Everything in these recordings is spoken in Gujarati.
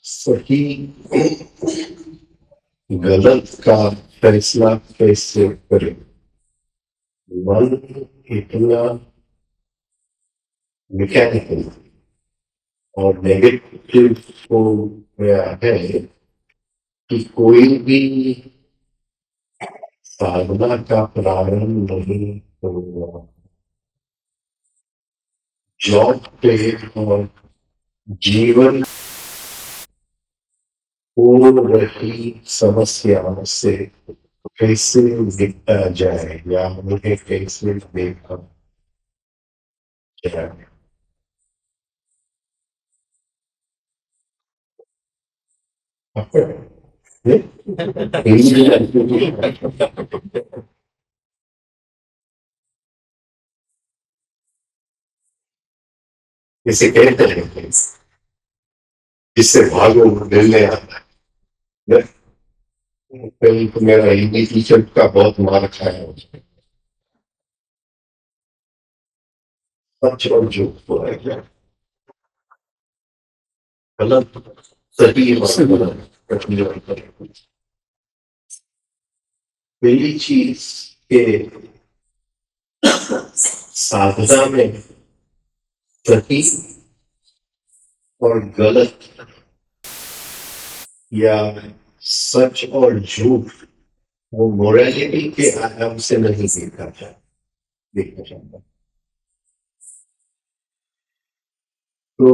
सही गलत का फैसला कैसे करें? मन इतना मैकेनिकल और नेगेटिव हो गया है कि कोई भी साधना का प्रारंभ नहीं होगा। जॉब पे और जीवन हो रही समस्याओं से कैसे निपटा जाए या उन्हें कैसे देखा जाए। इसे कहते हैं जिससे भागो मिलने आता है। कहीं तो मेरा हिंदी टीचर का बहुत मार खाया उसने। सच और झूठ को है क्या? गलत सही और गलत कठिन और कठिन। पहली चीज के साधना में सही और गलत या सच और झूठ वो मोरालिटी के आयाम से नहीं देखा जाता। तो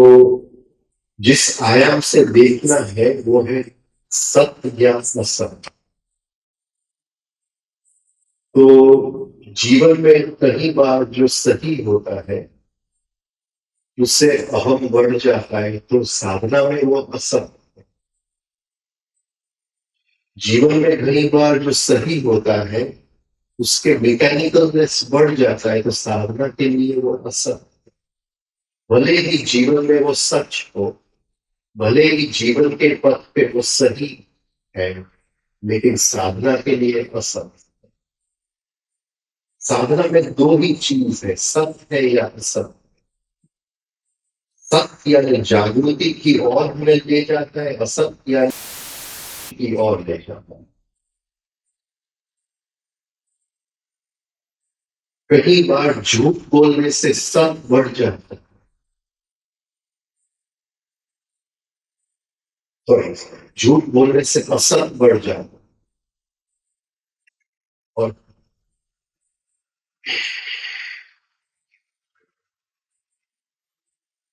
जिस आयाम से देखना है वो है सत्य या असत्य। तो जीवन में कई बार जो सही होता है उससे अहम बढ़ जाता है, तो साधना में वो असत्य। जीवन में कई बार जो सही होता है उसके मैकेनिकलनेस बढ़ जाता है, तो साधना के लिए वो असत्य। भले ही जीवन में वो सच हो, भले ही जीवन के पथ पे वो सही है, लेकिन साधना के लिए असत्य। साधना में दो ही चीज है, सत्य है या असत्य। सत्य यानी जागृति की ओर हमें ले जाता है, असत्य यानी की ओर ले जाता है। कई बार झूठ बोलने से सत्य बढ़ जाता है, सॉरी, झूठ बोलने से असत्य बढ़ जाता है। और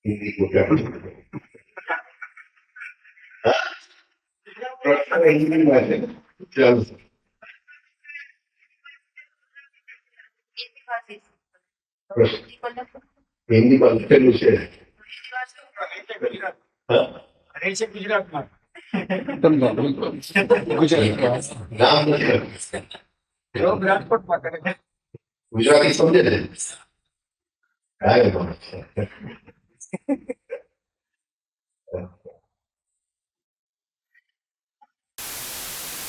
हिंदी को क्या हिंदी में चलो हिंदी बात कर मुझे। नाम गुजराती समझे थे।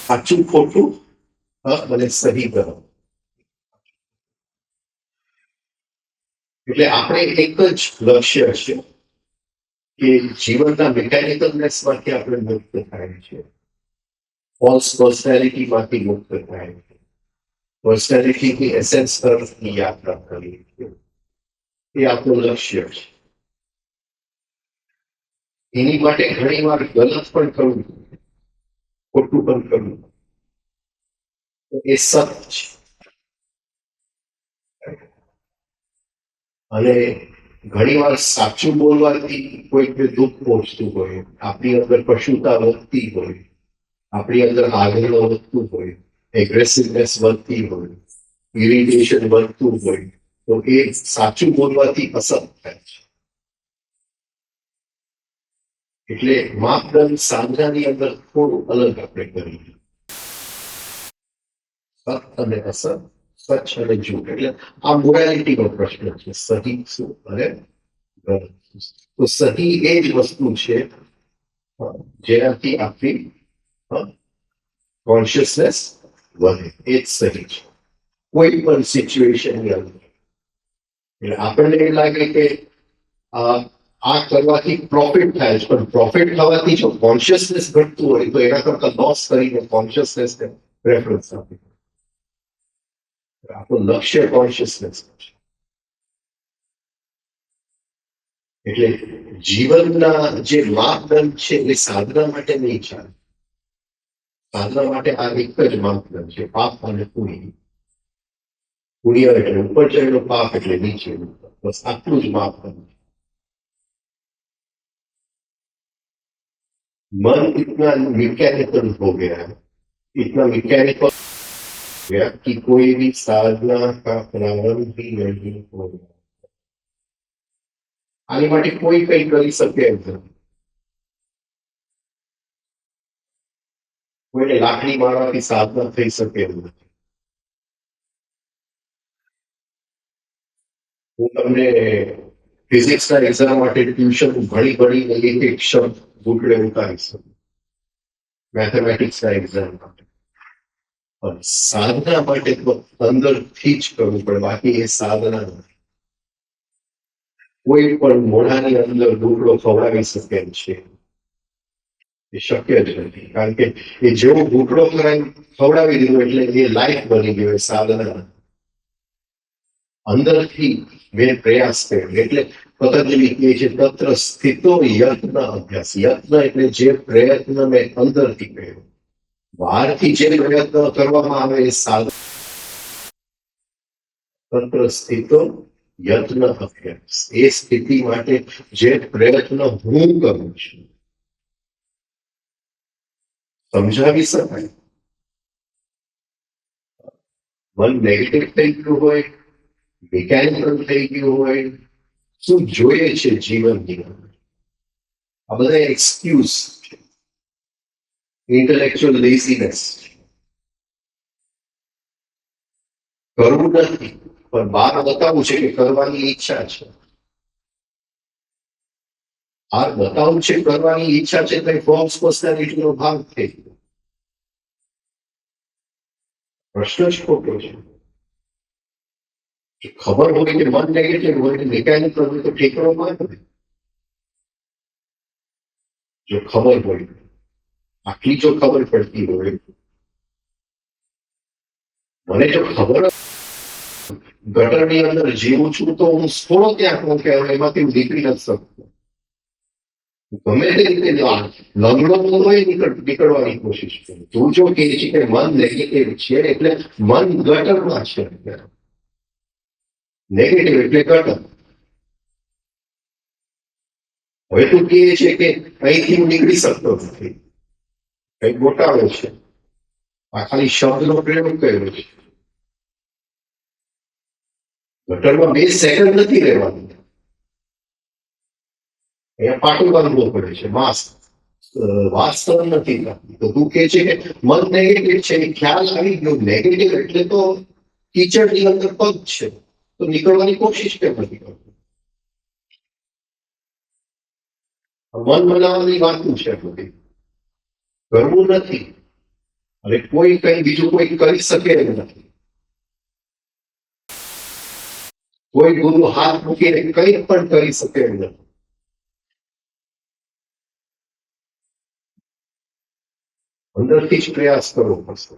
સાચું ખોટું અને સહી કરો એટલે આપણે એક જ લક્ષ્ય છે કે જીવનના મિકેનિકલનેસમાંથી આપણે મુક્ત થાય છે, ફોલ્સ પર્સનાલિટીમાંથી મુક્ત થાય છે, પર્સનાલિટીની એસેન્સ તરફની યાત્રા કરીએ છીએ. એ આપણું લક્ષ્ય છે. એની માટે ઘણી વાર ગલત પણ કરવું, ખોટું પણ કરવું, એ સત્ય છે. અને ઘણી વાર સાચું બોલવાથી કોઈકને દુઃખ પહોંચતું હોય, આપણી અંદર પશુતા વધતી હોય, આપણી અંદર આગ્રહ વધતું હોય, એગ્રેસિવનેસ વધતી હોય, ઇરિટેશન વધતું હોય, તો એ સાચું બોલવાથી અસર થાય છે. એટલે માપદંડ સાધનાની અંદર થોડું અલગ આપણે કરીએ. સત અને અસર, સચ અને જૂઠ, એટલે આ મોરાલિટીનો પ્રશ્ન છે, સહી શું અને ગલત. તો સહી એ જ વસ્તુ છે જેનાથી આપણી કોન્શિયસનેસ વધે, એ જ સહી છે કોઈ પણ સિચ્યુએશનની અંદર. એટલે આપણને એ લાગે કે આ આ કરવાથી પ્રોફિટ થાય છે, પણ પ્રોફિટ થવાથી જો કોન્શિયસનેસ ઘટતું હોય તો એના કરતા લોસ કરીને કોન્શિયસનેસ રેફરન્સ આપે. આપણું લક્ષ્ય કોન્શિયસનેસ છે. એટલે જીવનના જે માપદંડ છે એ સાધના માટે નહીં ચાલે. સાધના માટે આ એક જ માપદંડ છે, પાપ અને પુણ્ય. પુણ્ય એટલે ઉપર ચડેલો, પાપ એટલે નીચે. બસ આટલું જ માપદંડ. मन इतना मैकेनिकल हो गया है, इतना मैकेनिकल हो गया कि कोई भी साधना का प्रारंभ ही नहीं हो गया. આની માટે કોઈ કઈ કરી શકે એમ નથી. કોઈને લાકડી મારવાથી સાધના થઈ શકે એમ નથી. હું તમને ફિઝિક્સના એક્ઝામ માટે ટ્યુશન ભણી એક એક શબ્દ ગુટડે ઉતારી શકું, મેથેમેટિક્સના એક્ઝામ માટે. પણ સાધના માટે તો અંદરથી જ કરવું પડે, બાકી એ સાધના નથી. કોઈ પણ મોઢાની અંદર ડુકડો ખવડાવી શકે એમ છે એ શક્ય જ નથી. કારણ કે એ જેવો ડુકડો ખવડાવી દીધો એટલે એ લાઈફ બની ગયો, એ સાધના. અંદરથી મેં પ્રયાસ કર્યો એટલે પતંજલિ કહે છે તત્ર સ્થિતો યત્ન અભ્યાસ. યત્ન એટલે જે પ્રયત્ન મેં અંદરથી કર્યો. બહારથી જે પ્રયત્ન કરવામાં આવે એ સાધન. તત્ર સ્થિતો યત્ન અભ્યાસ. એ સ્થિતિ માટે જે પ્રયત્ન હું કરું છું સમજાવી શકાય. મન નેગેટિવ થઈ ગયું હોય, મિકેનિકલ થઈ ગયું હોય, શું જોઈએ છે જીવનની અંદર, આ બધા એક્સક્યુઝ છે, ઇન્ટેલેક્ચ્યુઅલ લેઝીનેસ. કરવું નથી પણ બહાર બતાવવું છે કે કરવાની ઈચ્છા છે. બહાર બતાવવું છે કરવાની ઈચ્છા છે તો ફોર્મ્સ પર્સનાલિટીનો ભાગ થઈ ગયો. પ્રશ્ન જ ખોટો છે. ખબર હોય કે મન નેગેટિવ હોય, મિકેનિકલ હોય તો ઠેકડો મારે. જો ખબર હોય, આટલી જો ખબર પડતી હોય, મને જો ખબર ગટરની અંદર જીવું છું તો હું થોડો ત્યાં કહું કે એમાંથી હું નીકળી નથી શકતો. ગમે તે રીતે લંગડો હોય નીકળવાની કોશિશ કરું. તું જો કે છે કે મન નેગેટિવ છે એટલે મન ગટરમાં છે. નેગેટિવ એટલે ગટર. હવે તું કહે છે કે અહીંથી હું નીકળી શકતો નથી, કઈ ગોટાળો છે. આ ખાલી શબ્દનો પ્રયોગ કર્યો છે. ગટરમાં 2 સેકન્ડ નથી રહેવાનું, અહીંયા પાટું બાંધવું પડે છે, માસ્ક. વાસ્તવ નથી થતી. તો તું કે છે કે મન નેગેટિવ છે, ખ્યાલ આવી ગયો. નેગેટિવ એટલે તો કીચડની અંદર પગ છે, તો નીકળવાની કોશિશ કેમ નથી કરતો? મન બનાવવાની વાતું છે બધી. કરવું નથી અને કોઈ કઈ બીજું કોઈ કરી શકે એમ નથી. કોઈ ગુરુ હાથ મૂકીને કઈ પણ કરી શકે એમ નથી. અંદરથી જ પ્રયાસ કરવો પડશે.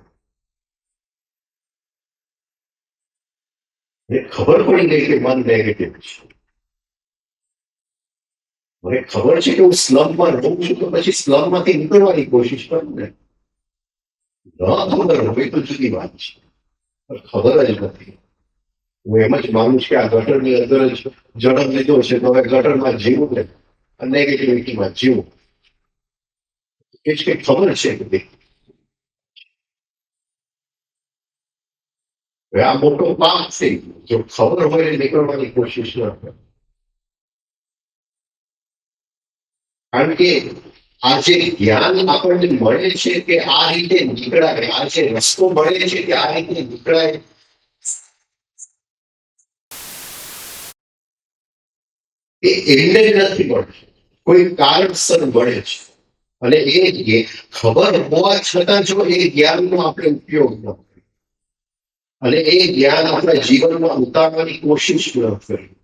ખબર પડી ગઈ કે મન નેગેટિવ છે. મને ખબર છે કે હું સ્લમમાં રહું છું તો પછી સ્લમમાંથી નીકળવાની કોશિશ કરું ને. ન ખબર હોય તો જુદી વાત છે, ખબર જ નથી. હું એમ જ માનું છું કે આ ગટરની અંદર જ જન્મ લીધો છે તો હવે ગટરમાં જીવું ને નેગેટિવિટીમાં જીવું. એ જ કઈ ખબર છે બધી. આ મોટો પાપ છે. જો ખબર હોય નીકળવાની કોશિશ ન કરે. કારણ કે આ જે જ્ઞાન આપણને મળે છે કે આ રીતે નીકળાય, આ જે રસ્તો મળે છે કે આ રીતે નીકળાય, એ એમને નથી મળતું, કોઈ કારણસર મળે છે. અને એ ખબર હોવા છતાં જો એ જ્ઞાનનો આપણે ઉપયોગ ન કરીએ અને એ જ્ઞાન આપણા જીવનમાં ઉતારવાની કોશિશ ન કરીએ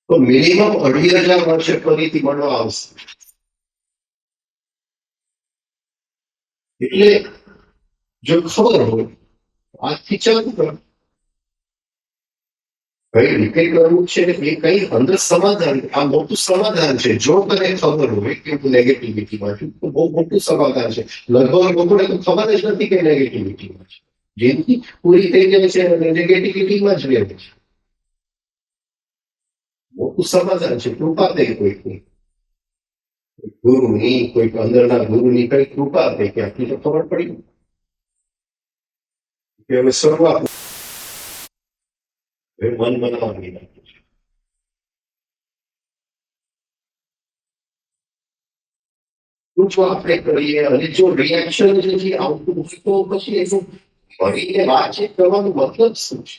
તો મિનિમમ 2,500 વર્ષે ફરીથી મળવા આવશે. એટલે જો ખબર હોય આજથી ચાલુ કરો, કઈ રીતે કરવું છે એ કઈ અંદર સમાધાન, આ મોટું સમાધાન છે. જો તને ખબર હોય કે હું નેગેટિવિટીમાં છું તો બહુ મોટું સમાધાન છે. લગભગ લોકોને તો ખબર જ નથી કે નેગેટિવિટીમાં છે. જિંદગી પૂરી થઈ જાય છે અને નેગેટિવિટીમાં જ રહે છે. મોટું સમાધાન છે. કૃપા થઈ કોઈ ગુરુની, કોઈ અંદરના ગુરુની કઈ કૃપા થઈ કે આટલી તો ખબર પડી કે હવે શરૂઆત મન બનાવવાની બાકી છે. જો આપણે કરીએ અને જો રિએક્શન જે આવતું હોય તો પછી એનું મળીને વાતચીત કરવાનો મતલબ શું છે?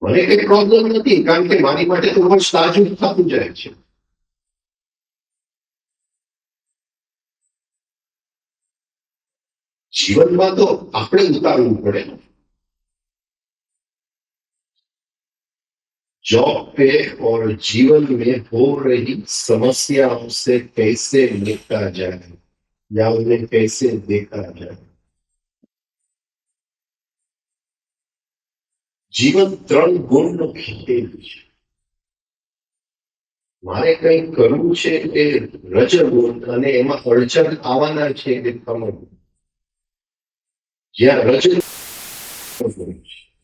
મને કઈ પ્રોબ્લેમ નથી, કારણ કે મારી માટે તો રોજ તાજું થતું જાય છે. જીવનમાં તો આપણે ઉતારવું પડે. जॉब पे और जीवन में हो रही समस्याओं से कैसे निपटा जाए या उन्हें कैसे देखा जाए. जीवन 3 ગુણનો ખેલ છે. મારે કંઈક કરવું છે એ રજગુણ અને એમાં અડચણ આવવાના છે એ તમગુણ. જ્યાં રજગુણ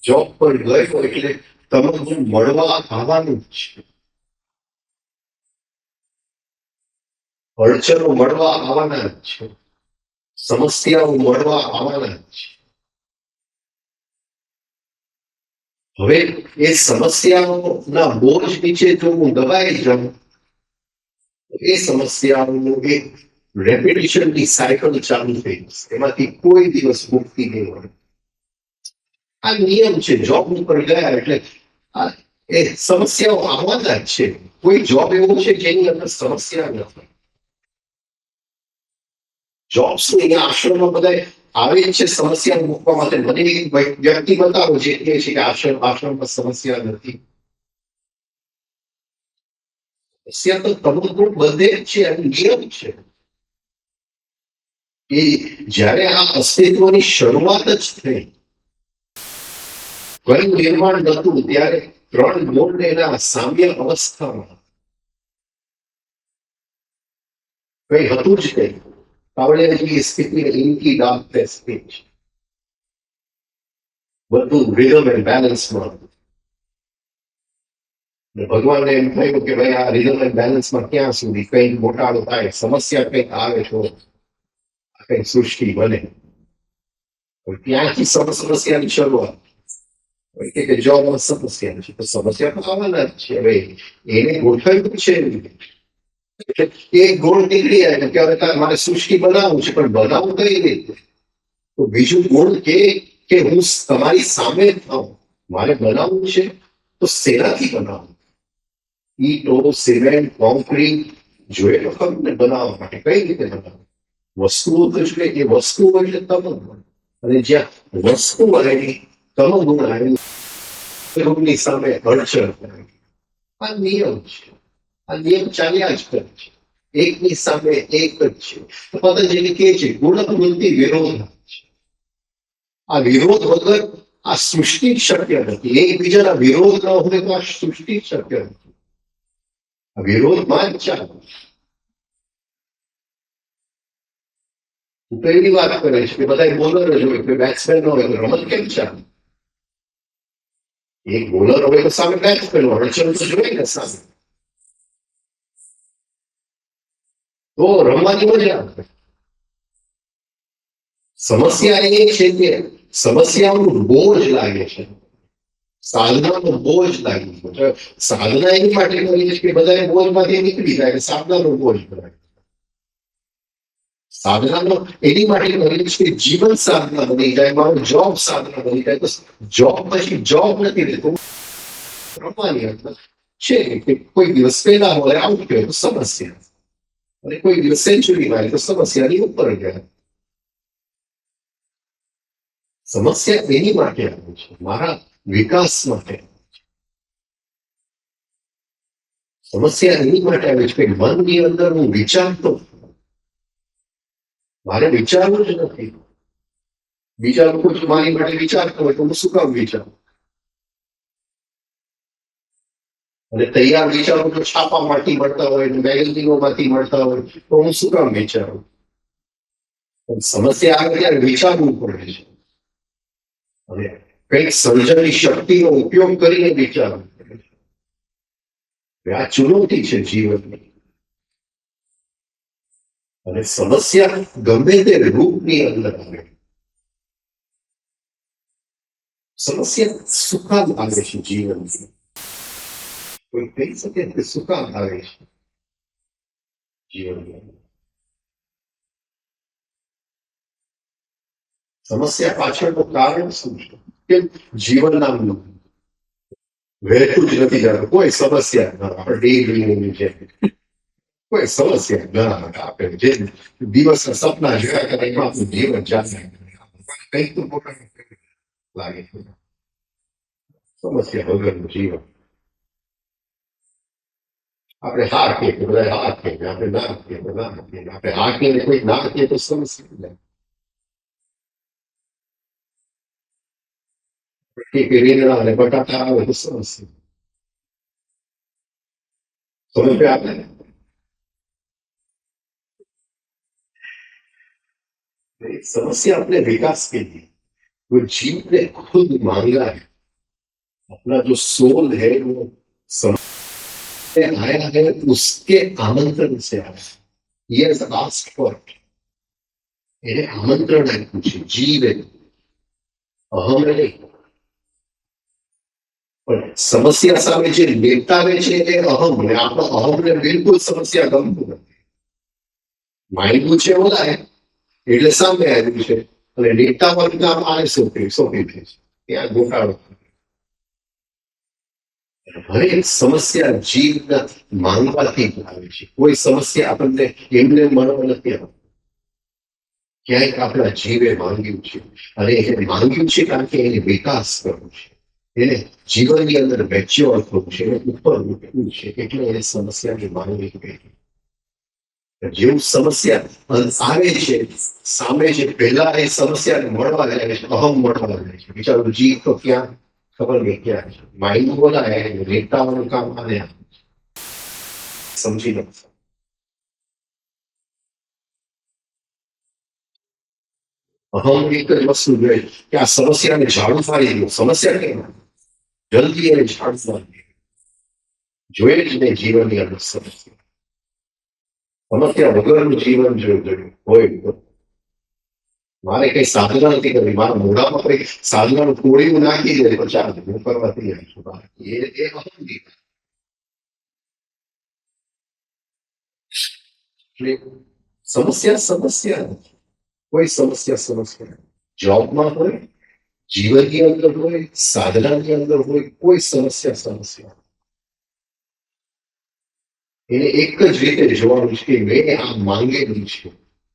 જોબ પર ગયો એટલે તમગુણ મળવા આવવાનું જ છે. અડચણો મળવા આવવાના જ છે. સમસ્યાઓ મળવા આવવાના જ છે. હવે એ સમસ્યાઓના બોજ નીચે જો હું દબાઈ જાઉં એ સમસ્યાઓનું એક રેપિટેશનની સાયકલ ચાલુ થઈ જશે. એમાંથી કોઈ દિવસ મુક્તિ નહીં મળે. આ નિયમ છે. જોબ ઉપર ગયા એટલે એ સમસ્યાઓ આવવાના જ છે. કોઈ જોબ એવો છે જેની અંદર સમસ્યા નથી. જોબ્સ અહીંયા આશ્રમમાં બધા આવે છે સમસ્યા મૂકવા માટે. મને એક વ્યક્તિ બતાવો જે કહે છે કે આશ્રમમાં સમસ્યા નથી. સમસ્યા તો તમગુણ બધે જ છે અને નિયમ છે. એ જ્યારે આ અસ્તિત્વની શરૂઆત જ થઈ, કયું નિર્માણ નતું, ત્યારે 3 ગુણ એના સામ્ય અવસ્થામાં કઈ હતું જ કઈ. કાવળિયાની સ્થિતિ ઇનકી ડાર્કનેસ સ્પીચ બધું રિધમ એન્ડ બેલેન્સમાં. ભગવાનને એમ થયું કે ભાઈ આ રિધમ એન્ડ બેલેન્સમાં ક્યાં સુધી કઈ ગોટાળો થાય, સમસ્યા કઈક આવે તો કઈ સૃષ્ટિ બને. ત્યાંથી સમસ્યાની શરૂઆત કે જોબમાં સમસ્યા છે તો સમસ્યા તો આવવાના જ છે. હવે એને ગોઠવ્યું છે એટલે એક ગુણ નીકળી આવે કે હવે મારે સૃષ્ટિ બનાવવું છે, પણ બનાવવું કઈ રીતે? તો બીજું ગુણ કે હું તમારી સામે થાઉં. મારે બનાવવું છે તો શેનાથી બનાવવું? ઈટો, સિમેન્ટ, કોન્ક્રીટ જોઈએ તો ખરું ને બનાવવા માટે. કઈ રીતે બનાવવું? વસ્તુઓ તો જોઈએ. એ વસ્તુઓ એટલે તમગુણ. અને જ્યાં વસ્તુ આવેલી તમગુણ આવેલી સામે અડચણ. આ નિયમ છે. આ નિયમ ચાલ્યા જ કરે છે. એકની સામે એક જ છે. તો પતંજલિ કહે છે ગુણવૃત્તિ વિરોધ છે. આ વિરોધ વગર આ સૃષ્ટિ શક્ય નથી. એકબીજાના વિરોધ ન હોય તો આ સૃષ્ટિ શક્ય નથી. આ વિરોધમાં જ ચાલે. હું તો એવી વાત કરે છે કે બધા બોલર જ હોય, કોઈ બેટ્સમેન ન હોય તો રમત કેમ ચાલે? એક બોલર હોય તો સામે બેટ્સમેન હોય, અડચણ તો જોઈએ ને સામે, તો રમવાની મજા આવે. સમસ્યા એ છે કે સમસ્યાનું બોજ લાગે છે. સાધનાનો બોજ લાગે છે. સાધના એની માટે કરી છે કે બધા બોજમાંથી નીકળી જાય, સાધનાનો બોજ ભરાય. સાધનાનો એની માટે કરી છે કે જીવન સાધના બની જાય, મારું જોબ સાધના બની જાય. તો જોબ પછી જોબ નથી રહેતું. રમવાની છે કે કોઈ દિવસ પહેલા હોય આઉટ ગયો તો સમસ્યા, અને કોઈ દિવસ સેન્ચુરી મારી તો સમસ્યાની ઉપર ગયા. સમસ્યા એની માટે આવે છે મારા વિકાસ માટે. સમસ્યા એની માટે આવે છે કે મનની અંદર હું વિચારતો, મારે વિચારવું જ નથી. બીજા લોકો જો મારી માટે વિચારતા હોય તો હું શું કામ વિચારું? અને તૈયાર વિચારો તો છાપામાંથી મળતા હોય, મેગેઝિનોમાંથી મળતા હોય, તો હું શું કામ વિચારું? પણ સમસ્યા આવે ત્યારે વિચારવું પડે છે. અને કઈક સર્જનની શક્તિનો ઉપયોગ કરીને વિચારવું પડે છે. આ ચુનૌતી છે જીવનની. અને સમસ્યા ગમે તે રૂપની અંદર આવે, સમસ્યા શું કામ આવે છે જીવનમાં? કોઈ કહી શકે કે શું કામ આવે છે જીવનમાં? સમસ્યા પાછળનું કારણ શું છે? કેમ જીવનના વહેતું જ નથી જતું? કોઈ સમસ્યા આપણે છે, કોઈ સમસ્યા ના આપે. જે દિવસ સપના જોયા કરે એમાં આપણું જીવન ચાલે. કંઈક તો પોતાનું લાગે છે. સમસ્યા વગરનું જીવન. આપણે હા કહીએ તો બધા હા કહે, આપણે ના કહીએ તો ના કહીએ. આપણે હા કહીએ કોઈ ના કહીએ તો સમસ્યા. રીંગણા અને બટાટા આવે તો સમસ્યા. સમજ આપે. समस्या अपने विकास के लिए, वो जीव ने खुद मांगा है. अपना जो सोल है वो समय आया है, उसके आमंत्रण से आया. He has asked for it. એને આમંત્રણ આપ્યું છે જીવે, અહમ નહીં. પણ સમસ્યા સામે જે લેટાવે છે એ અહમ, ને આપણો અહમને બિલકુલ સમસ્યા ગમતું નથી. માંગ્યું છે બોલાય એટલે સામે આવ્યું છે, અને લેટાવાનું કામ આને સોંપી દે છે. ત્યાં ગોટાળો. હરેક સમસ્યા જીવના માંગવાથી આવે છે. કોઈ સમસ્યા આપણને એમને મળવા નથી આવતી. ક્યાંક આપણા જીવે માંગ્યું છે, અને એને માંગ્યું છે કારણ કે એને વિકાસ કરવો છે, એને જીવનની અંદર મેચ્યોર થવું છે, એને ઉપર ઉઠવું છે, એટલે એને સમસ્યાની માંગણી કરી. જેવું સમસ્યા આવે છે સામે છે, પહેલા એ સમસ્યાને મળવા જાય છે, અહમ મળવા જાય છે. બિચારું જીવ તો ક્યાં ખબર નહીં ક્યાં છે. માઇન્ડ બોલાય રેતાવાનું કામ આને સમજી લો. અહમ એક જ વસ્તુ જોઈએ કે આ સમસ્યાને ઝાડુ ફાડી દો. સમસ્યા કેમ જલ્દી એને ઝાડુ ફાડી જોઈએ જ નહીં જીવનની અંદર સમસ્યા. સમસ્યા વગરનું જીવન જોયું હોય તો મારે કઈ સાધના નથી કરવી. મારા મોઢામાં કઈ સાધનાનું કોળિયું નાખી દે તો ચાલે, હું કરવા તૈયાર છું. એ અહમ નહીં. સમસ્યા સમસ્યા નથી. કોઈ સમસ્યા સમસ્યા જોબમાં હોય, જીવનની અંદર હોય, સાધનાની અંદર હોય, કોઈ સમસ્યા સમસ્યા. એને એક જ રીતે જોવાનું છે કે મેં આ માંગેલું છે,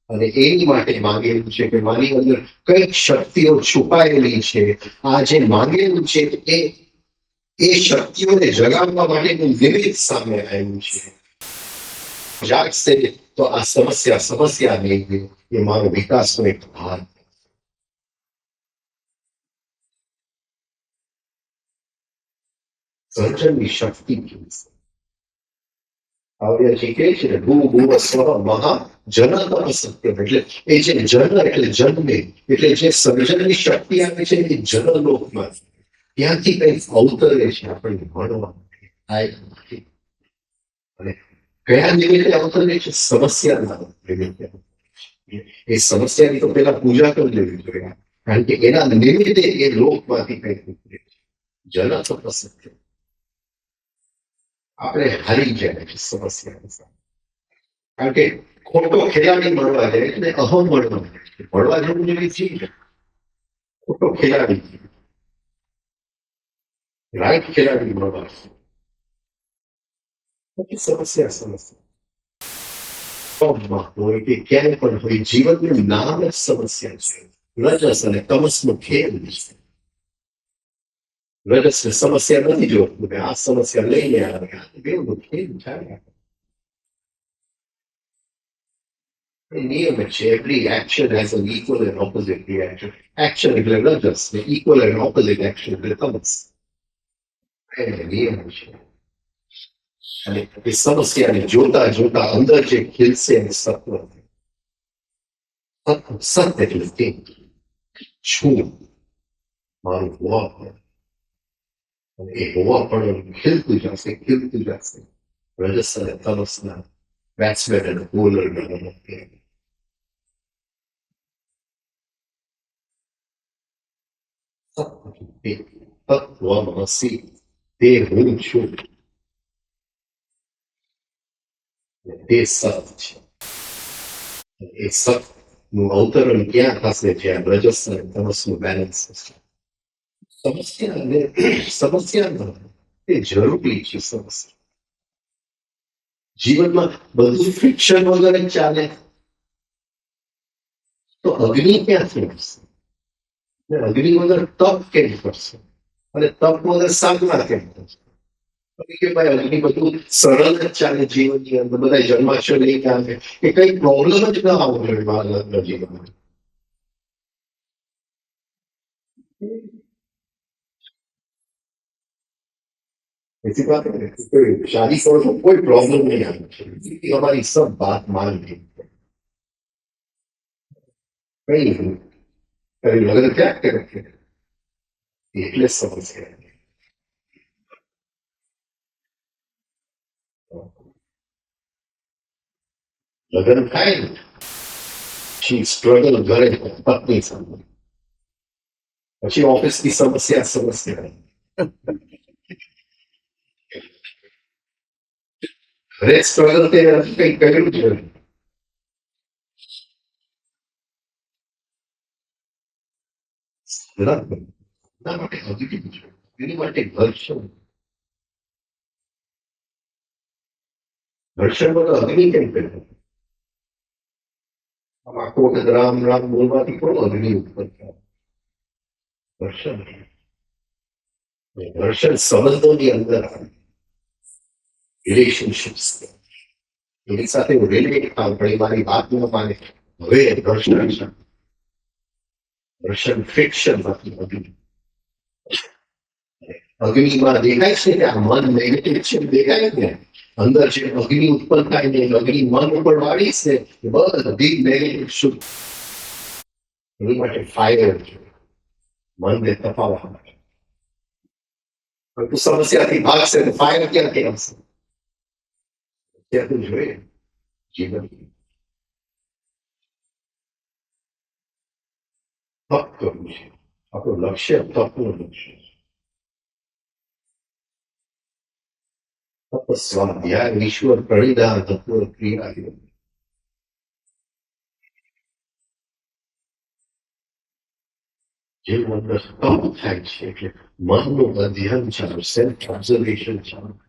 અને એની માટે માંગેલું છે કે મારી અંદર કઈક શક્તિઓ છુપાયેલી છે. આ જે માંગેલું છે એ શક્તિઓને જગાડવા માટેનું નિમિત્ત સામે આવ્યું છે. જાગશે તો આ સમસ્યા સમસ્યા નહીં, એ મારો વિકાસનો એક ભાગ. સર્જનની શક્તિ જે કહે છે ને ભૂ ભૂવ સ્વ મહા જનતમ સત્યમ, એટલે એ જે જન એટલે જન્મે, એટલે જે સર્જનની શક્તિ આવે છે એ જનલોકમાં ત્યાંથી કઈ અવતરે છે આપણને ભણવા માટે. અને કયા નિમિત્તે અવતરે છે? સમસ્યાના નિમિત્તે. એ સમસ્યાની તો પેલા પૂજા કરી લેવી જોઈએ, કારણ કે એના નિમિત્તે એ લોકમાંથી કઈ ઉતરે છે. જનતમ સત્યમ. આપણે હારી જાય છે સમસ્યા, કારણ કે ખોટો ખેલાડી મળવા જાય એટલે અહમ મળવા જવું જેવી ચીજ. ખોટો ખેલાડી, રાઈટ ખેલાડી મળવા પછી સમસ્યા સમસ્યા હોય કે ક્યાંય પણ હોય, જીવનનું નામ જ સમસ્યા છે. રજસ અને તમસનો ખેલ છે. રજસ સમસ્યા નથી જોતું ને આ સમસ્યા લઈને આવે કેવું થાય નિયમ છે every action has an equal and opposite reaction. Action એટલે રજસ ને equal and opposite action એટલે તમસ એ નિયમ છે અને એ સમસ્યાને જોતા જોતા અંદર જે ખીલશે એ સત્વ સત એટલે કે છું મારું હોવા પણ એ હોવા પણ ખીલતું જશે રજસ અને તમસના બેટ્સમેન અને બોલર તત્વમસી તે હું છું તે સત છે એ સત નું અવતરણ ક્યાં થશે જ્યાં રજસ અને તમસનું બેલેન્સ થશે સમસ્યા એ જરૂરી છે સમસ્યા જીવનમાં બધું ફ્રિક્શન વગર જ ચાલે તો અગ્નિ ક્યાંથી આવશે અગ્નિ વગર તપ કેમ કરશે અને તપ વગર સાધના કેમ કરશે કે ભાઈ અગ્નિ બધું સરળ જ ચાલે જીવનની અંદર બધા જન્માક્ષર લઈને આવે કે કઈ પ્રોબ્લેમ જ ના આવે જીવનમાં ऐसी बात है कोई शादी करो तो कोई प्रॉब्लम नहीं आनी चाहिए हमारी सब बात मान ली कहीं नहीं कहीं लगन क्या करते એટલે સમસ્યા લગ્ન થાય ને પછી સ્ટ્રગલ ઘરે પત્ની સામે પછી ઓફિસની સમસ્યા ઘરે સ્ટ્રગલ તે કંઈ કર્યું જ નથી એના માટે અધિક છે એની માટે ઘર્ષણ વગર અગ્નિ કેમ કરે આખો વખત રામ રામ બોલવાથી થોડો અગ્નિ ઉત્પન્ન થાય ઘર્ષણ સંબંધોની અંદર રિલેશનશિપ્સ એની સાથે હું રિલેટ થાઉં પણ એ મારી વાત ન માને હવે ઘર્ષણ ફ્રિક્શન માંથી અગ્નિમાં દેખાય છે કે આ મન નેગેટિવ છે દેખાય ને અંદર જે અગ્નિ ઉત્પન્ન થાય ને અગ્નિ મન ઉપર વાળી છે બધી નેગેટિવ શુદ્ધ એની માટે ફાયર છે મનને તપાવવા માટે પરંતુ સમસ્યાથી ભાગશે તો ફાયર ક્યાંથી આવશે ત્યાંથી જોઈએ જીવન તપ કરવું છે આપણું લક્ષ્ય તપનું લક્ષ્ય તપ સ્વાધ્યાય ઈશ્વર પ્રણિધાન તત્વ ક્રિયા જેવું અંદર તપ થાય છે એટલે મનનું અધ્યયન ચાલુ સેલ્ફ ઓબ્ઝર્વેશન ચાલુ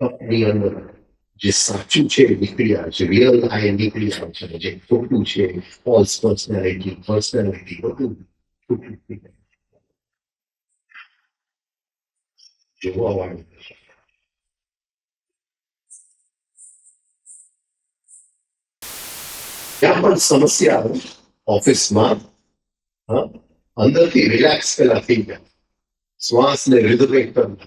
તપની અંદર જે સાચું છે એ નીકળી આવે છે રિયલ આઈ નીકળી આવે છે જે ખોટું છે ફોલ્સ પર્સનાલિટી બધું જોવા વાળું ત્યાં પણ સમસ્યા આવે ઓફિસમાં અંદરથી રિલેક્સ પેલા થઈ ગયા શ્વાસને રિધમિક કરતા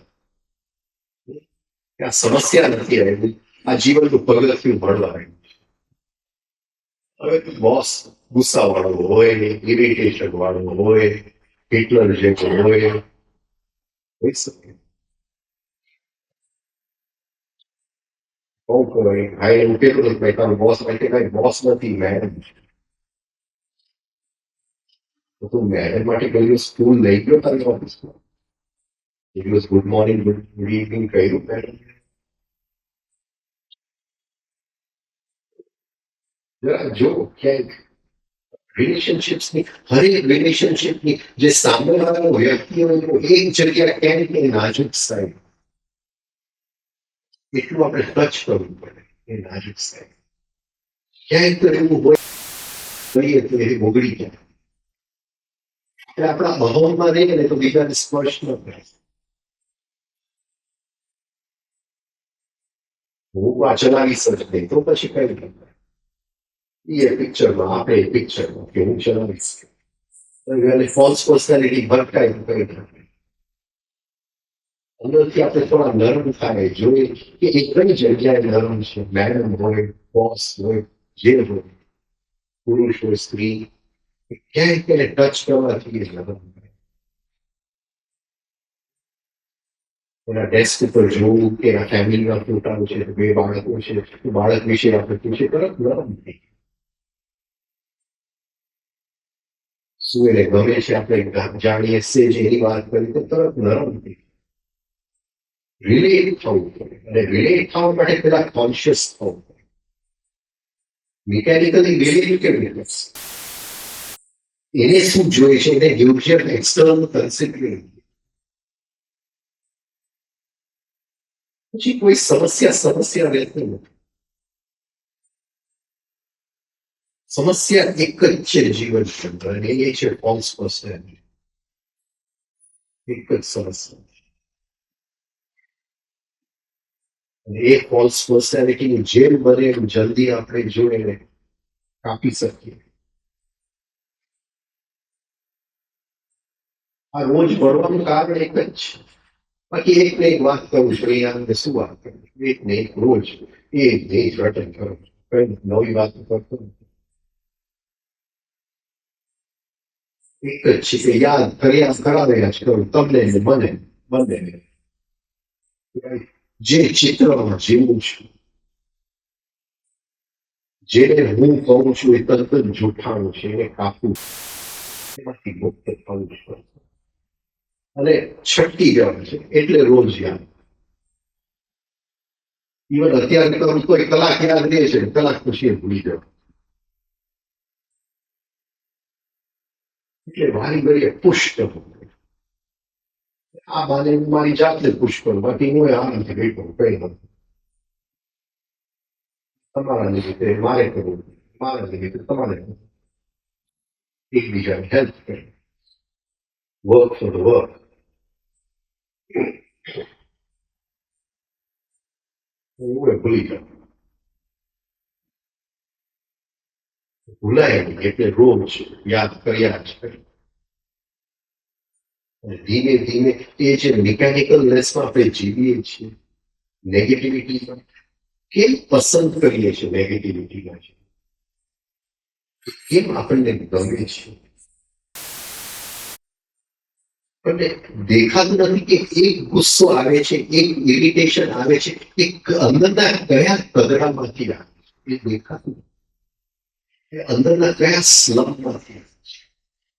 આ સમસ્યા નથી આવી આ જીવનનું પગથિયું ભણવા હવે બોસ ગુસ્સા વાળો હોય ઇરિટેશન વાળો હોય હિટલર જે હોય હોઈ શકે બહુ કહેવાય ભાઈ એવું કહેતું હતું ભાઈ તારો બોસ માટે કઈ બોસ નથી મેડમ તો તું મેડમ માટે કઈ સ્કૂલ લઈ ગયો તારી ઓફિસમાં એક દિવસ ગુડ મોર્નિંગ ગુડ ઇવનિંગ કહ્યું મેડમ જરા જો ક્યાંક રિલેશનશિપ્સની હરેક રિલેશનશિપની જે સામેવાળો વ્યક્તિ હોય એક જગ્યા ક્યાંક નાજુક સાઈડ એટલું આપણે ટચ કરવું પડે એ નાજુક સાઈડ ક્યાંક તો એવું હોય તો એ બગડી જાય આપણા અહમમાં રહીએ ને તો બીજાને સ્પર્શ ન કરે. હું ચલાવીશ જ નહીં તો પછી કઈ નહીં. એ પિક્ચરમાં આપણે પિક્ચરમાં કે હું ચલાવીશ. ફોલ્સ પર્સનાલિટી ભટકાય તો કઈ નહીં. અંદરથી આપણે થોડા નરમ થાય જોઈએ કે એ કઈ જગ્યાએ નરમ છે. મેડમ હોય, બોસ હોય, જે હોય, પુરુષ હોય, સ્ત્રી, ક્યાંય તેને ટચ કરવાથી એ નરમ થાય. એના ડેસ્ક ઉપર જોવું કે એના ફેમિલીના ફોટાઓ છે, બે બાળકો છે, બાળક વિશે આપણે પૂછીએ તરત નરમ થઈ. શું એને ગમે છે આપણે જાણીએ સેજ એની વાત કરી તો તરત નરમ થઈ. રિલેટ થવું પડે અને રિલેટ થવા માટે પેલા કોન્શિયસ થવું પડે. મિકેનિકલી રિલેટ કેવી રીતે એને શું જોઈએ છે એને યોગ્ય એક્સટર્નલ કન્સિડરિંગ પછી કોઈ સમસ્યા રહેતી નથી. સમસ્યા એક જ છે જીવન અંદર અને એ છે ફોલ્સ પર્સનાલિટી. એક જ સમસ્યા અને એ ફોલ્સ પર્સનાલિટીની જેમ બને એમ જલ્દી આપણે જોઈને કાપી શકીએ. આ રોજ ભણવાનું કારણ એક જ છે. બાકી એક ને એક વાત કરું છું અહીંયા શું વાત કરું છું એક ને એક રોજ એ રટન કરું છું કઈ નવી વાત કરતો એક જ છે કે યાદ કર્યા કરાવ્યા જ કરું તમને ને મને બંને જે ચિત્રમાં જીવું છું જેને હું કહું છું એ તરત જ જૂઠાણું છે એને કાપવું એમાંથી મુક્ત થવું છે અને છટકી જવાનું છે એટલે રોજ યાદ. ઇવન અત્યારે કરું તો એક કલાક યાદ રહે છે કલાક પછી ભૂલી જાવ. એટલે મારી ઘડીએ પુષ્ટ આ બાને હું મારી જાતને પુશ કરું બાકી હું આનંદથી બેઠો કઈ નથી. તમારા નિમિત્તે મારે કરવું મારા નિમિત્તે તમારે કરવું એકબીજાને હેલ્પ કરે વર્ક ફોર ધ વર્ક. હું ભૂલી જાઉં ભૂલાય નહીં એટલે રોજ યાદ કર્યા જ કરે. ધીમે ધીમે એ જે મિકેનિકલ લેસમાં આપણે જીવીએ છીએ નેગેટિવિટીમાં કેમ પસંદ કરીએ છીએ નેગેટિવિટીમાં કેમ આપણને ગમે છે અને દેખાતું નથી કે એક ગુસ્સો આવે છે એક ઇરિટેશન આવે છે એક અંદરના કયા કગડામાંથી આવે છે એ દેખાતું અંદરના કયા સ્લમમાંથી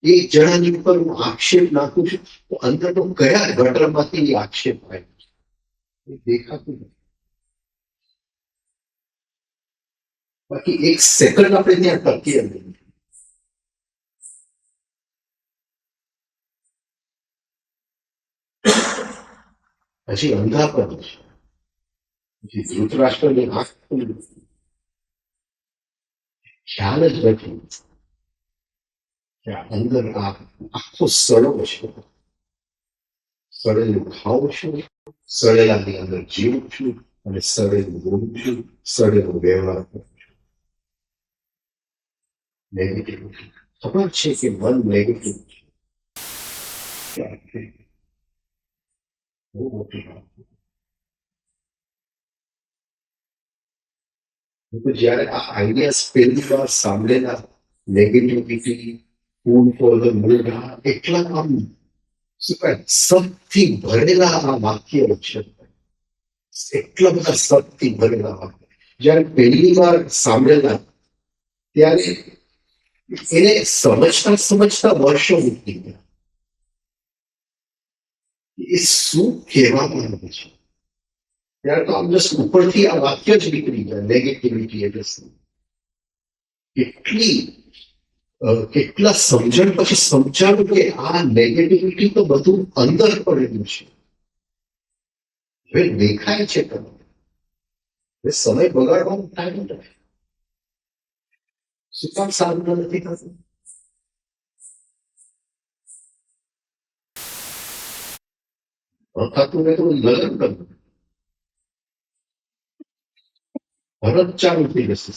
એક જણાની ઉપર હું આક્ષેપ નાખું છું તો અંદરનો કયા ગટરમાંથી આક્ષેપ આવે છે એ દેખાતું નથી. બાકી એક સેકન્ડ આપણે ત્યાં ટકીએ નહીં. હજી અંધાપન છે. હજી ધૃતરાષ્ટ્રની આંખ ખુલી ખ્યાલ જ નથી કે અંદર આ આખો સડો છે. સડેલું ખાવું છું સડેલાની અંદર જીવું છું અને સડેલું બોલું છું સડેલો વ્યવહાર કરું છું. નેગેટિવિટી ખબર છે કે મન નેગેટિવ છે બહુ મોટી વાત. જયારે આ આઈડિયાઝ પહેલી વાર સાંભળેલા negativity food for the mood એટલા આમ સતથી ભરેલા આ વાક્ય છે એટલા બધા સતથી ભરેલા વાક્ય જયારે પહેલી વાર સાંભળેલા ત્યારે એને સમજતા વર્ષો મૂકી ગયા એ શું કહેવામાં આવે છે. ત્યારે તો આમ જસ્ટ ઉપરથી આ વાક્ય જ નીકળી જાય નેગેટિવિટી એટલે શું કેટલા સમજણ પછી સમજાવ્યું કે આ નેગેટિવિટી તો બધું અંદર પડેલું છે હવે દેખાય છે તમને સમય બગાડવાનો ટાઈમ નથી. શું કામ સારું નથી થતું થતું હોય તો લગ્ન કરવું, તરત ચાલુ થઈ જશે.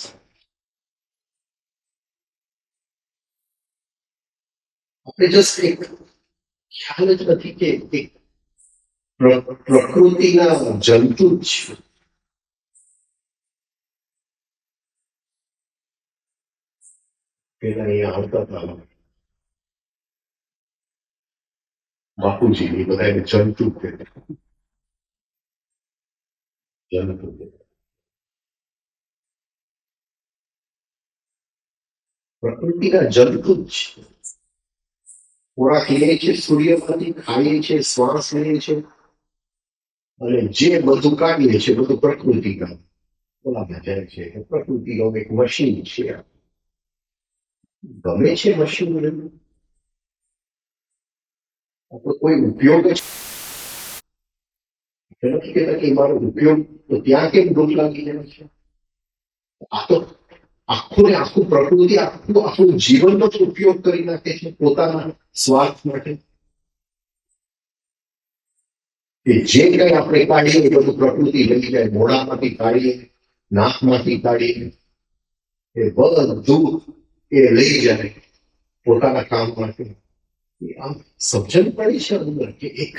આપણે જસ્ટ એક ખ્યાલ જ નથી કે એક પ્રકૃતિના જંતુ જ છે. પેલા અહીંયા આવતા હતા બાપુજી, એ બધા જંતુ કહેતા. જંતુ પ્રકૃતિના જંતુ જ છે. ખોરાક લે છે, સૂર્યમાંથી ખાઈએ છે, શ્વાસ લે છે, અને જે બધું કાઢીએ છે બધું પ્રકૃતિ કામ બોલામાં જાય છે. પ્રકૃતિનો એક મશીન છે. ગમે છે મશીન, કોઈ ઉપયોગ છે નથી કહેતા કે મારો ઉપયોગ તો ત્યાં કેમ દોષ લાગી જાય છે. આ તો આખું ને આખું પ્રકૃતિ આખું આખું જીવનનો જ ઉપયોગ કરી નાખે છે પોતાના સ્વાર્થ માટે. કે જે કઈ આપણે કાઢીએ એ બધું પ્રકૃતિ લઈ જાય. મોઢામાંથી કાઢીએ, નાકમાંથી કાઢીએ, એ બધું એ લઈ જાય પોતાના કામ માટે. આમ સમજણ પડી છે અંદર કે એક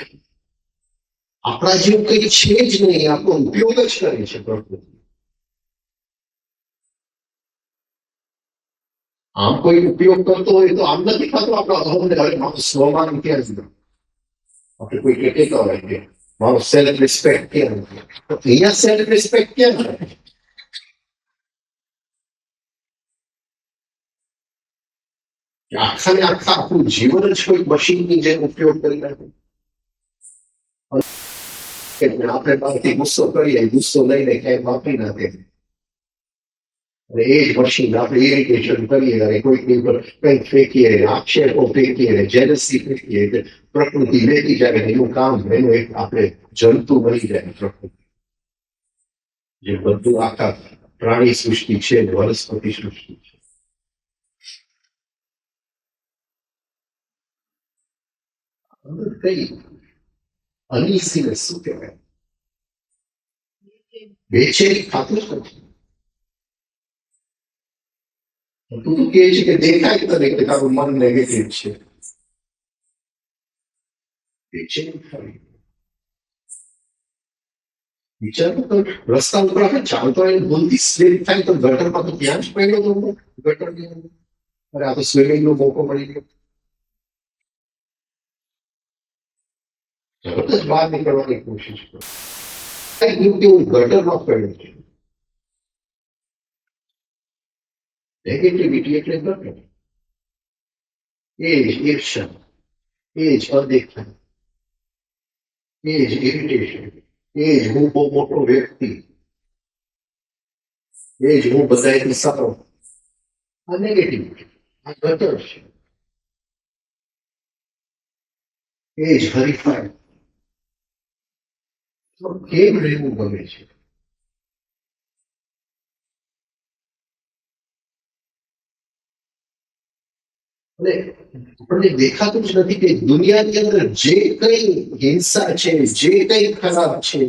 આપણા જેવું કઈ છે જ નહીં, આપણો ઉપયોગ જ કરે છે પ્રકૃતિ. આમ કોઈ ઉપયોગ કરતો હોય તો આમ નથી થતો આપણો અહમને હવે મારો સ્વમાન ક્યાં છે. આપણે કોઈ કહેતા હોય કે મારો સેલ્ફ રિસ્પેક્ટ ક્યાં નથી, તો અહીંયા સેલ્ફ રિસ્પેક્ટ ક્યાં છે. આખા ને આખા આપણું જીવન જ કોઈ મશીનની જેમ ઉપયોગ કરી નાખે. આપણે બહારથી ગુસ્સો કરીએ, ગુસ્સો લઈને ક્યાંય વાપરી નાખે, અને એ જ મશીન આપણે ઇરિટેશન કરીએ અને કોઈકની ઉપર કંઈક ફેંકીએ, આક્ષેપો ફેંકીએ, જેલસી ફેંકીએ, પ્રકૃતિ લેતી જાય. એનું કામ એનું એક આપણે જંતુ બની જાય પ્રકૃતિ. જે બધું આખા પ્રાણી સૃષ્ટિ છે, વનસ્પતિ સૃષ્ટિ છે. કઈ અનઈઝીનેસ શું કહેવાય, બેચેની થતું જ નથી. તું તો કહે છે કે દેખાય તને કે તારું મન નેગેટિવ છે, બેચેની થાય. વિચાર તો રસ્તા ઉપર આપણે ચાલતો હોય ભૂલથી સ્લીપ થાય તો ગટરમાં તો ત્યાં જ પડ્યો તો ગટરની અંદર. અરે આ તો સ્વિમિંગ નો મોકો મળી ગયો, તરત જ બહાર નીકળવાની કોશિશ કરો. કેવું ગટરમાં પડ્યો છે. નેગેટિવિટી એટલે ગટર, એ જ ઈર્ષા, એ જ અદેખાય, એ જ ઇરિટેશન, એ જ હું બહુ મોટો વ્યક્તિ, એ જ હું બધાથી સારો. આ નેગેટિવિટી, આ ગટર છે. એ જ હરીફાઈ. કેમ રહેવું ગમે છે. અને આપણને દેખાતું જ નથી કે દુનિયાની અંદર જે કઈ હિંસા છે, જે કઈ ખરાબ છે,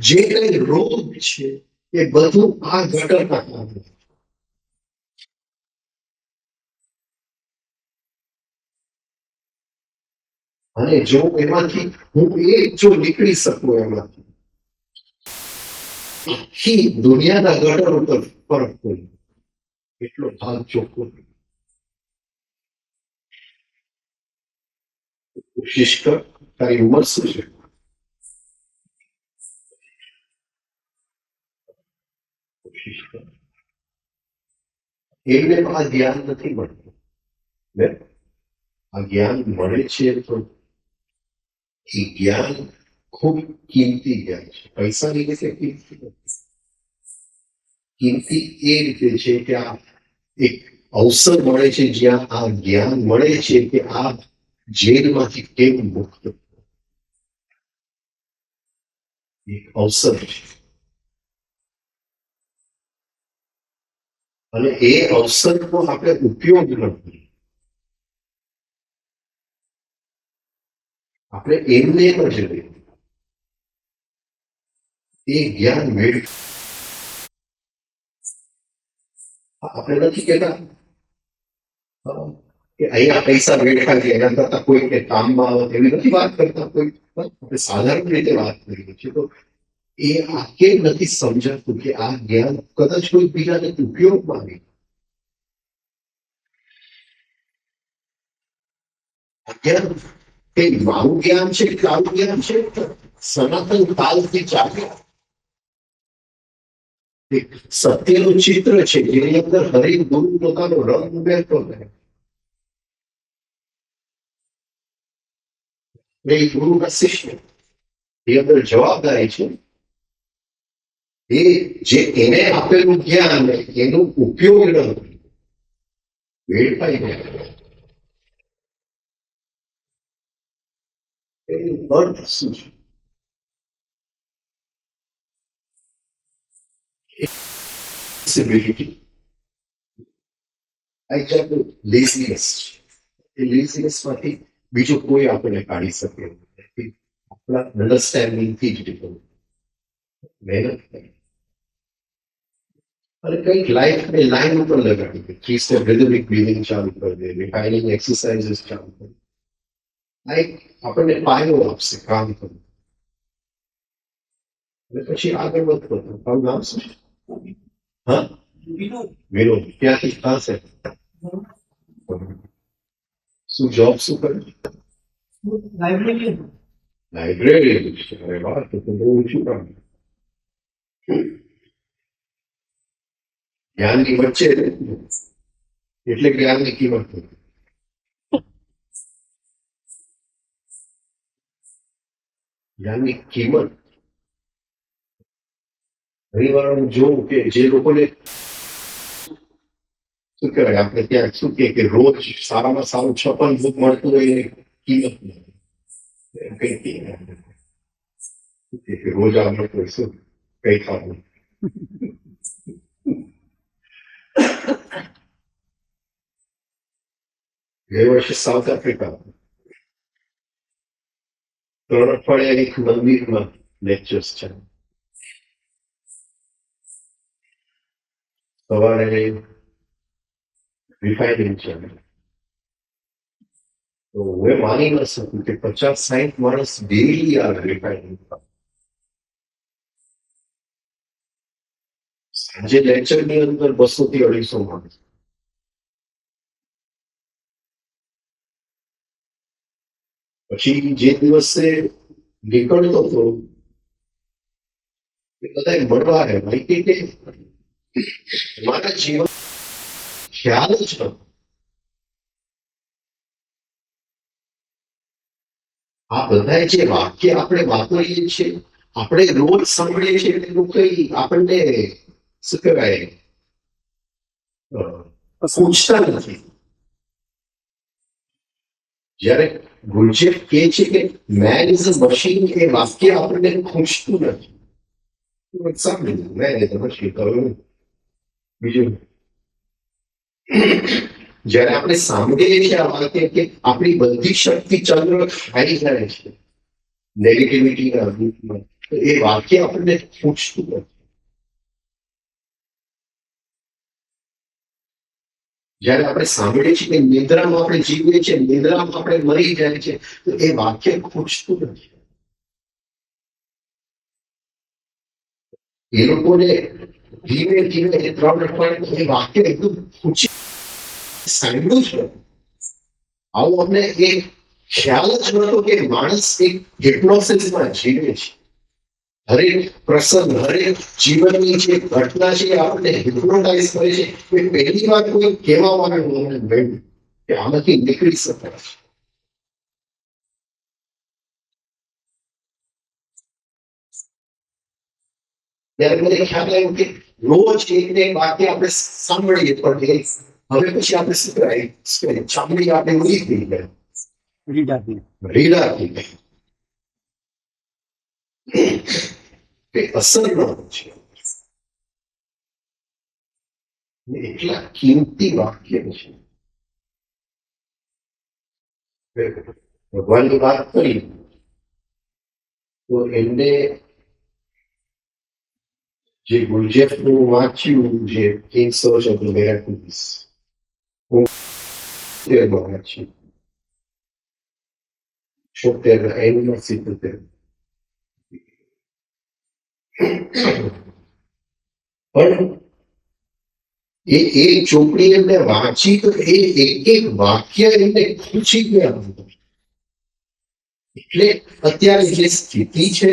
જે કઈ રોગ છે, એ બધું આ ગટરના કારણે. અને જો એમાંથી હું જો નીકળી શકું એમાંથી, આખી દુનિયાના ગટર ઉપર ફરક પડે એટલો ભાગ ચોખ્ખો. કોશિશ કર. તારી ઉંમર શું છે? કોશિશ કર. એમને આ જ્ઞાન નથી મળતું. આ જ્ઞાન મળે છે તો એ જ્ઞાન ખૂબ કિંમતી જ્ઞાન છે. પૈસાની રીતે કિંમતી નથી. કિંમતી એ રીતે છે કે આ એક અવસર મળે છે જ્યાં આ જ્ઞાન મળે છે કે આ જેલમાંથી કેમ મુક્ત. એક અવસર છે, અને એ અવસરનો આપણે ઉપયોગ નથી. આપણે એમને જ રહીએ. એ જ્ઞાન મેળવી આપણે નથી કહેતા કે અહીંયા પૈસા વેડફા છે એના કરતા કોઈને કામમાં આવે એવી નથી વાત કરતા કોઈ આપણે સાધારણ રીતે વાત કરીએ છીએ તો એ આ કેમ નથી સમજાતું કે આ જ્ઞાન કદાચ કોઈ બીજાને ઉપયોગમાં આવે જ્ઞાન એ મારું જ્ઞાન છે કે તારું જ્ઞાન છે સનાતન કાલથી ચાલે એક સત્યનું ચિત્ર છે જેની અંદર હરેક ગુરુ પોતાનો રંગ ઉમેરતો રહે એ ગુરુના શિષ્ય એ અંદર જવાબદારી છે એ જે એને આપેલું જ્ઞાન એનો ઉપયોગ ન વેડફાઈ જાય એનું અર્થ શું છે ફ્લેક્સિબિલિટી આ એક જાતનું લેઝીનેસ છે એ લેઝીનેસમાંથી બીજું કોઈ આપણને કાઢી શકે નથી આપણા અન્ડરસ્ટેન્ડિંગથી જ ડિપેન્ડ મહેનત કરી અને કંઈક લાઈફને લાઈન ઉપર લગાડી દે 3 સ્ટેપ રિધમિક બ્રીથિંગ ચાલુ કરી દે રિફાઇનિંગ એક્સરસાઇઝીસ ચાલુ કરી આ એક આપણને પાયો આપશે કામ કરવું અને પછી આગળ વધતો તારું નામ શું છે હા વિનોદ ક્યાંથી થશે શું જોબ શું કરે લાઇબ્રેરી અરે વાહ તો બહુ ઊંચું કામ જ્ઞાનની વચ્ચે એટલે જ્ઞાનની કિંમત જ્ઞાનની કિંમત ઘણી વાર હું જોઉં કે જે લોકોને શું કહેવાય આપણે ત્યાં શું કે રોજ સારામાં સારું 56 બુક મળતું હોય એની કિંમત નથી કઈ રોજ આપણે કોઈ શું કઈ થતું ગયા વર્ષે સાઉથ આફ્રિકા 3 અઠવાડિયા એક મંદિરમાં લેક્ચર્સ છે સવારે રિફાઇનિંગ છે તો હું માની ન શકું કે 50-60 માણસ ડેલી આવે રિફાઇનિંગ સાંજે લેક્ચરની અંદર 200 થી 250 માણસ પછી જે દિવસે નીકળતો હતો એ બધા મળવા આવ્યા ભાઈ કે મારા જીવન ખ્યાલ જ નતો આ બધા જે વાક્ય આપણે વાપરીએ છીએ આપણે રોજ સાંભળીએ છીએ એનું કઈ આપણને શું કહેવાય પૂછતા નથી જ્યારે ગુરજેફ કહે છે કે મેન ઇઝ અ મશીન એ વાક્ય આપણને ખૂંચતું નથી સાંભળ્યું મેન ઇઝ અ મશીન કહ્યું બીજું જયારે આપણે સાંભળીએ છીએ આ વાક્ય કે આપણી બધી શક્તિ ચંદ્ર ખાઈ જાય છે નેગેટિવિટીના રૂપમાં તો એ વાક્ય આપણને પૂછતું નથી જયારે આપણે સાંભળીએ છીએ કે નિદ્રામાં આપણે જીવીએ છીએ નિદ્રામાં આપણે મરી જાય છે તો એ વાક્ય પૂછતું નથી એ લોકોને ધીમે ધીમે 3 અઠવાડિયા એ વાક્ય એકદમ પૂછી સાંભળ્યું છે આવું અમને એ ખ્યાલ જ નતો કે માણસ એક હિપ્નોસિસમાં જીવે છે હરેક પ્રસંગ હરેક જીવનની જે ઘટના છે આપણને હિપ્નોટાઇઝ કરે છે એ પહેલી વાર કોઈ કહેવા વાળું મને મળ્યું કે આમાંથી નીકળી શકાય છે ત્યારે મને ખ્યાલ આવ્યો કે રોજ એક ને એક વાક્ય આપણે સાંભળીએ પણ હવે પછી આપણે શું કરાય ચામડી આપણે ઉડી થઈ ગઈ રીડા થઈ ગઈ કે અસર ન છે એટલા કિંમતી વાક્ય છે ભગવાનની વાત કરી તો એમને જે ગુરજેફનું વાંચ્યું જે in search of the miracles હું વાંચ્યું 76 એન્ડમાં 77 પણ એ ચોપડી એમને વાંચી તો એ એક વાક્ય એમને ખૂંચી ગયા એટલે અત્યારે જે સ્થિતિ છે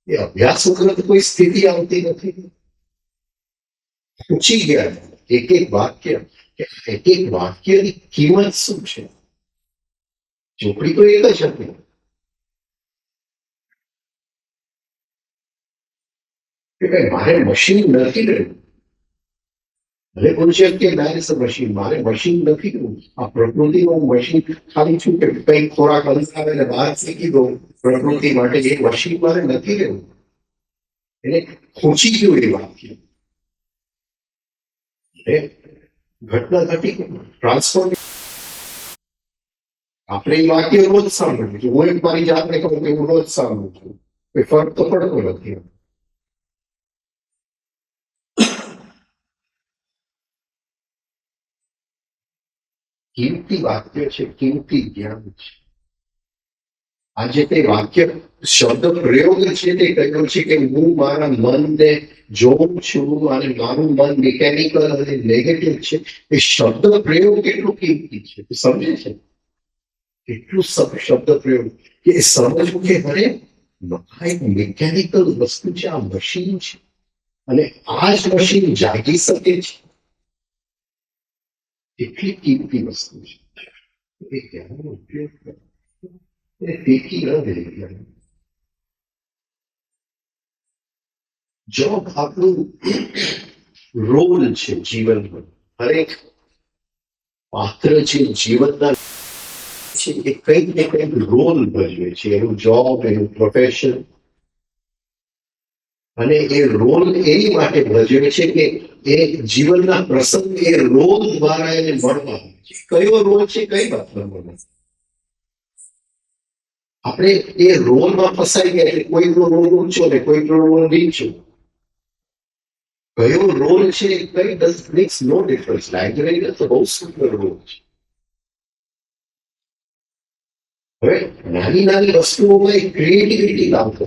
એ અભ્યાસ વગર કોઈ સ્થિતિ આવતી નથી. ખૂંચી ગયા એક વાક્ય એક વાક્યની કિંમત શું છે. ચોપડી તો એક જ હતી. કે મારે મશીન નથી રહ્યું. ભલે કોઈ છે કે મશીન મારે મશીન નથી રહ્યું. આ પ્રકૃતિનું મશીન ખાલી છું કે કઈ ખોરાક અંદાવે ને બહાર શીખી દઉં પ્રકૃતિ માટે એ મશીન મારે નથી રહ્યું. એને ખૂંચી ગયું એ વાક્ય. ઘટના ઘટી ટ્રાન્સફોર્મ. આપણે એ વાક્ય રોજ સાંભળ્યું છું. હું મારી જાતને કહું કે હું રોજ સાંભળું છું. કોઈ ફરક તો પડતો નથી. કિંમતી વાક્ય છે, કિંમતી જ્ઞાન છે. આજે તે વાક્ય શબ્દ પ્રયોગ છે તે કહ્યું છે કે હું મારા મનને જોઉં છું અને મારું મન મિકેનિકલ અને નેગેટિવ છે. એ શબ્દ પ્રયોગ કેટલું કિંમતી છે સમજે છે. એટલું શબ્દ પ્રયોગ કે સમજવું કે અરે આ એક મિકેનિકલ વસ્તુ છે, આ મશીન છે અને આ જ મશીન જાગી શકે છે. એટલી કિંમતી વસ્તુ છે. એ જ્ઞાનનો ઉપયોગ કરે એ ફેંકી ન દે. જોબ આપણું રોલ છે જીવનમાં. હરેક પાત્ર છે જીવનના છે એ કંઈક ને કંઈક રોલ ભજવે છે. એનું જોબ, એનું પ્રોફેશન અને એ રોલ એની માટે ભજવે છે કે એ જીવનના પ્રસંગ એ રોલ દ્વારા એને મળવા. કયો રોલ છે કઈ વાત મળે. આપણે એ રોલમાં ફસાઈ ગયા એટલે કોઈનો રોલ ઊંચો ને કોઈનો રોલ નીચો. કયો રોલ છે કઈ મેક્સ નો ડિફરન્સ. લાઇબ્રેરી તો બહુ સુંદર રોલ છે. હવે નાની નાની વસ્તુઓમાં એક ક્રિએટિવિટી લાવતો.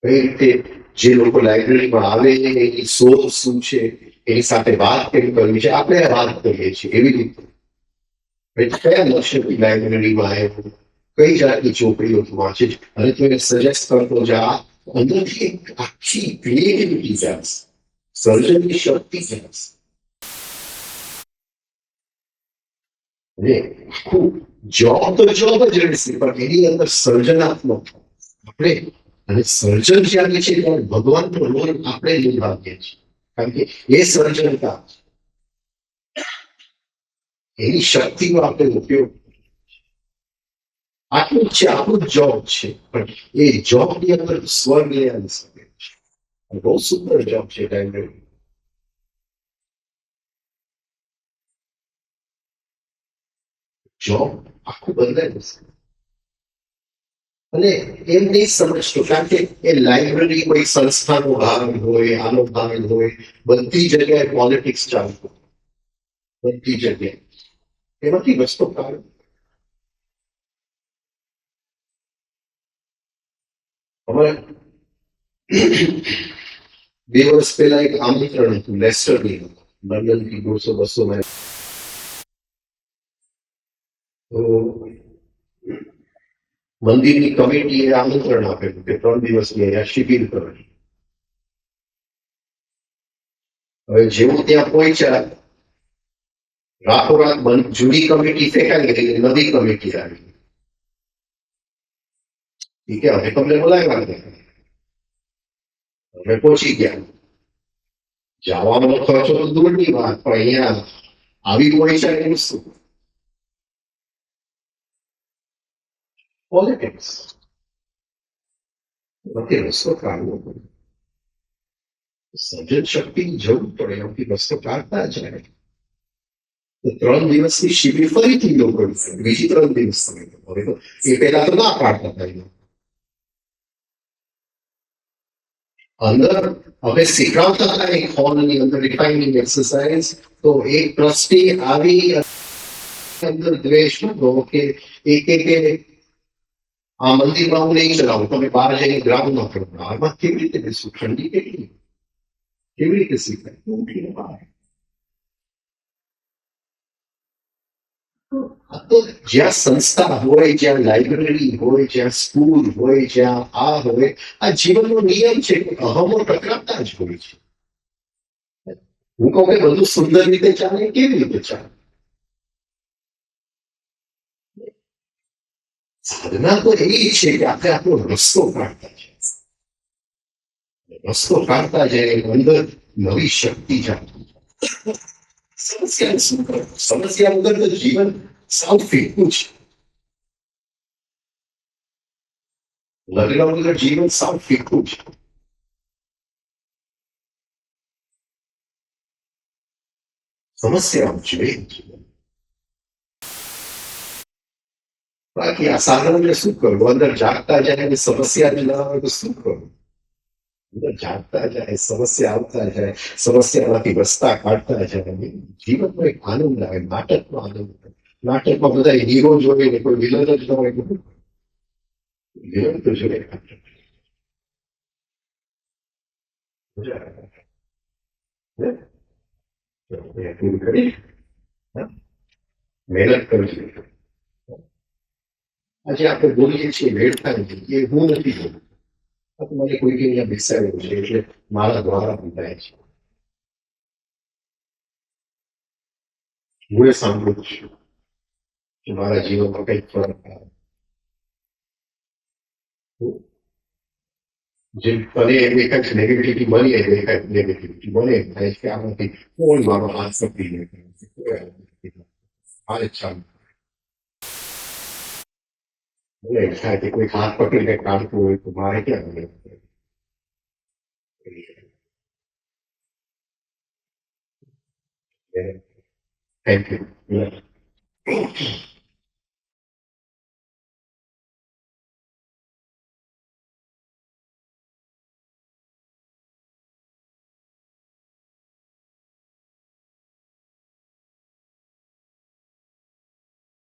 કઈ રીતે જે લોકો લાઇબ્રેરીમાં આવે એની શોધ શું છે એની સાથે વાત કેમ કરવી છે આપણે વાત કરીએ છીએ એવી રીતે. કયા લક્ષ્યથી લાઇબ્રેરીમાં આવ્યો, કઈ જાતની ચોપડીઓ વાંચે છે અને તું એને સજેસ્ટ કરતો જા. અંદરથી એક આખી ક્રિએટિવિટી જાગશે, સર્જનની શક્તિ જાગશે. અને આખું જોબ તો જોબ જ રહેશે પણ એની અંદર સર્જનાત્મક આપણે અને સર્જન જાગે છે ત્યારે ભગવાનનો રોલ આપણે નિભાવીએ છીએ. કારણ કે એ સર્જનતા એની શક્તિનો આપણે ઉપયોગ આટલું છે. આપણું જોબ છે પણ એ જોબની અંદર સ્વર્ગ લઈ આવી શકે છે. બહુ સુંદર જોબ છે લાઇબ્રેરી. જોબ આખું બદલાય જશે. અને એમ નહીં સમજતો કારણ કે એ લાઇબ્રેરી કોઈ સંસ્થાનો ભાગ હોય, આનો ભાગ હોય, બધી જગ્યાએ પોલિટિક્સ ચાલતું, બધી જગ્યાએ એમાંથી રસ્તો કાઢો. હવે 2 વર્ષ પહેલા એક આમંત્રણ હતું લેસ્ટરની, લંડનથી 150-200 માઇલ. તો મંદિરની કમિટીએ આમંત્રણ આપેલું કે 3 દિવસની અહીંયા શિબિર કરવાની. હવે જેવું ત્યાં પહોંચ્યા રાતોરાત જૂની કમિટી ફેંકાઈ ગઈ, નવી કમિટી આવી. એ કે હવે તમને બોલાવ્યા નથી. અમે પહોંચી ગયા. જવાનો ખર્ચો તો દૂરની વાત પણ અહીંયા આવી પહોંચ્યા એનું શું? પોલિટિક્સ. એમાંથી રસ્તો કાઢવો પડે. સર્જન શક્તિની જરૂર પડે એમાંથી રસ્તો કાઢતા જાય. તો 3 દિવસની શિબિર ફરીથી લોકો બીજી 3 દિવસ તમે હવે તો એ પહેલા તો ના પાડતા હતા એ. અંદર હવે શીખવતા હતા એક હોલની અંદર રિફાઇનિંગ એક્સરસાઇઝ. તો એક ટ્રસ્ટી આવી અંદર દ્વેષ હતો કે એક આ મંદિરમાં હું નહીં ચલાવું, તમે બહાર જઈને ગ્રાઉન્ડમાં કરો. આમાં કેવી રીતે બેસું, ઠંડી કેટલી, કેવી રીતે શીખાય ઉઠીને બહાર. આ તો જ્યાં સંસ્થા હોય, જ્યાં લાઇબ્રેરી હોય, જ્યાં સ્કૂલ હોય, જ્યાં આ હોય, આ જીવનનો નિયમ છે કે અહમો ટકરાતા જ હોય છે. હું કહું કે બધું સુંદર રીતે ચાલે, કેવી રીતે ચાલે. સાધના તો એ છે કે આપણે આપણો રસ્તો કાઢતા છે, રસ્તો કાઢતા જાય અંદર નવી શક્તિ જાગતી. સમસ્યા શું કરો, સમસ્યા વગર તો જીવન સાવ ફીકું છે. લગ્ન વગર જીવન સાવ ફીકું છે. સમસ્યાઓ છે. બાકી આ સાધનને શું કરવું, અંદર જાગતા જાય અને સમસ્યા જ ના હોય તો શું કરવું. અંદર જાગતા જાય, સમસ્યા આવતા જાય, સમસ્યામાંથી રસ્તા કાઢતા જાય. જીવનનો એક આનંદ આવે, નાટકનો આનંદ આવે. નાટકમાં બધા હીરો જોઈએ ને કોઈ વિલન જ ન હોય. વિલન તો જોઈએ મજા આવે. પૂરું કરી મહેનત કરવી. આજે આપણે બોલીએ છીએ વેડફાય એ હું નથી બોલું. આ તો મને કોઈ અહીંયા બેસાડ્યું છે એટલે મારા દ્વારા બોલાય છે. હું એ સાંભળું છું કે મારા જીવનમાં કંઈક ફરક આવે. જે તને એમ દેખાય છે નેગેટિવિટી બની, એમ દેખાય નેગેટિવિટી બને, એમ થાય કે આમાંથી કોણ મારો હાથ પકડી લે. હાલ ચાલુ મને એમ થાય કે કોઈ હાથ પકડીને કાઢતું હોય તો મારે ક્યાં મળે. Thank you.